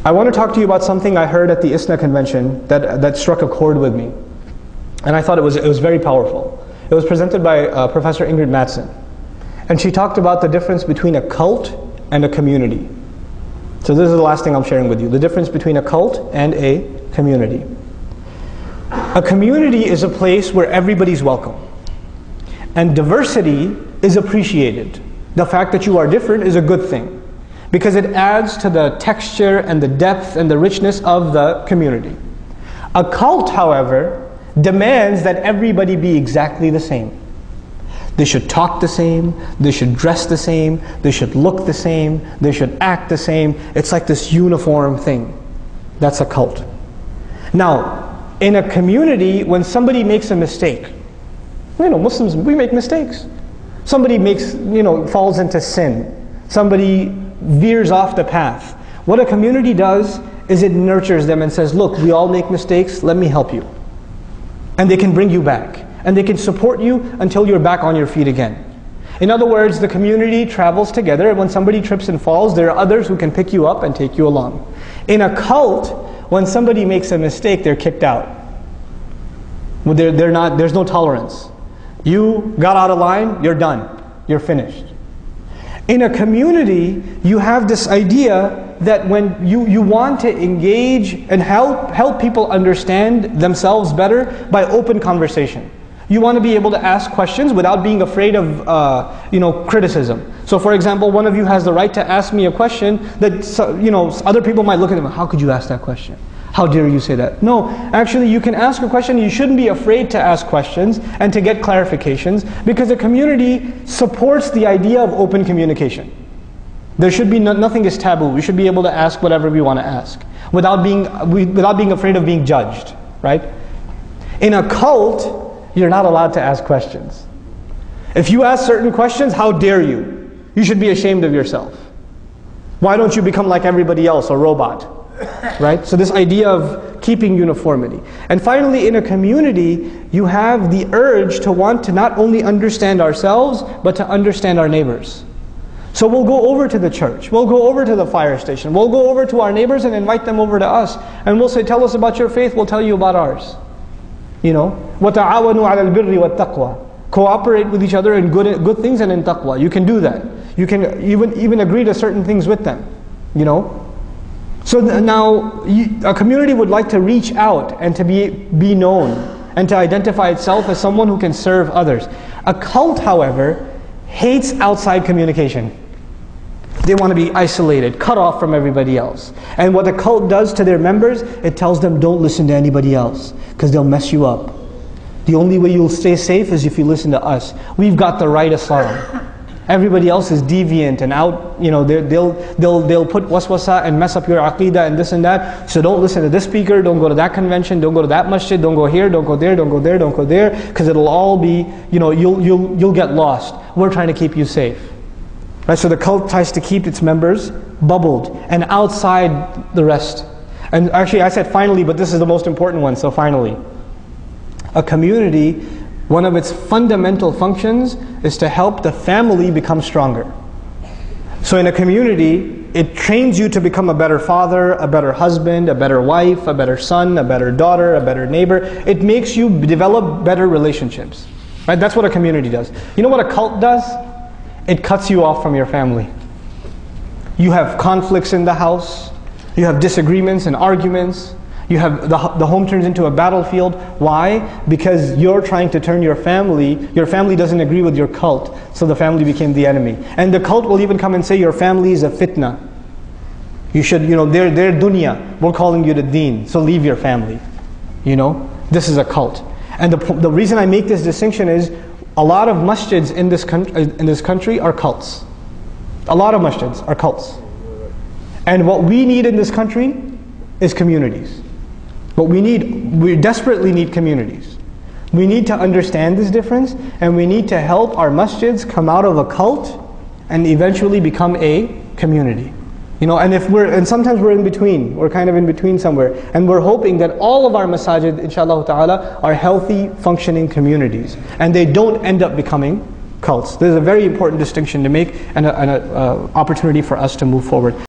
I want to talk to you about something I heard at the ISNA convention that struck a chord with me. And I thought it was very powerful. It was presented by Professor Ingrid Mattson. And she talked about the difference between a cult and a community. So this is the last thing I'm sharing with you. The difference between a cult and a community. A community is a place where everybody's welcome. And diversity is appreciated. The fact that you are different is a good thing, because it adds to the texture and the depth and the richness of the community. A cult, however, demands that everybody be exactly the same. They should talk the same, they should dress the same, they should look the same, they should act the same. It's like this uniform thing. That's a cult. Now, in a community, when somebody makes a mistake, Muslims, we make mistakes. Somebody falls into sin. Somebody veers off the path. What a community does is it nurtures them and says, look, we all make mistakes, let me help you. And they can bring you back. And they can support you until you're back on your feet again. In other words, the community travels together, and when somebody trips and falls, there are others who can pick you up and take you along. In a cult, when somebody makes a mistake, they're kicked out. There's no tolerance. You got out of line, you're done. You're finished. In a community, you have this idea that when you want to engage and help people understand themselves better by open conversation. You want to be able to ask questions without being afraid of criticism. So for example, one of you has the right to ask me a question that other people might look at them, how could you ask that question? How dare you say that? No, actually you can ask a question. You shouldn't be afraid to ask questions and to get clarifications, because a community supports the idea of open communication. There should be nothing is taboo. We should be able to ask whatever we want to ask without being afraid of being judged, right? In a cult, you're not allowed to ask questions. If you ask certain questions, how dare you? You should be ashamed of yourself. Why don't you become like everybody else, a robot? Right? So this idea of keeping uniformity. And finally, in a community, you have the urge to want to not only understand ourselves, but to understand our neighbors. So we'll go over to the church, we'll go over to the fire station, we'll go over to our neighbors and invite them over to us. And we'll say, tell us about your faith, we'll tell you about ours. وَتَعَاوَنُوا عَلَى الْبِرِّ وَالتَّقْوَى. Cooperate with each other in good things and in taqwa. You can do that. You can even agree to certain things with them. So now, a community would like to reach out and to be known and to identify itself as someone who can serve others. A cult, however, hates outside communication. They want to be isolated, cut off from everybody else. And what the cult does to their members, it tells them, don't listen to anybody else, because they'll mess you up. The only way you'll stay safe is if you listen to us. We've got the right Islam. Everybody else is deviant and out, they'll put waswasa and mess up your aqidah and this and that. So don't listen to this speaker, don't go to that convention, don't go to that masjid, don't go here, don't go there, don't go there, don't go there, because it'll all be, you'll get lost. We're trying to keep you safe. Right? So the cult tries to keep its members bubbled and outside the rest. And actually I said finally, but this is the most important one, so finally. A community, one of its fundamental functions is to help the family become stronger. So in a community, it trains you to become a better father, a better husband, a better wife, a better son, a better daughter, a better neighbor. It makes you develop better relationships. Right? That's what a community does. You know what a cult does? It cuts you off from your family. You have conflicts in the house. You have disagreements and arguments. You have the home turns into a battlefield. Why? Because you're trying to turn your family doesn't agree with your cult, so the family became the enemy. And the cult will even come and say your family is a fitna. You should, they're dunya. We're calling you to deen, so leave your family. This is a cult. And the reason I make this distinction is a lot of masjids in this country are cults. A lot of masjids are cults. And what we need in this country is communities. We desperately need communities. We need to understand this difference, and we need to help our masjids come out of a cult and eventually become a community. And sometimes we're in between. We're kind of in between somewhere. And we're hoping that all of our masajid, inshallah ta'ala, are healthy, functioning communities. And they don't end up becoming cults. There's a very important distinction to make and an opportunity for us to move forward.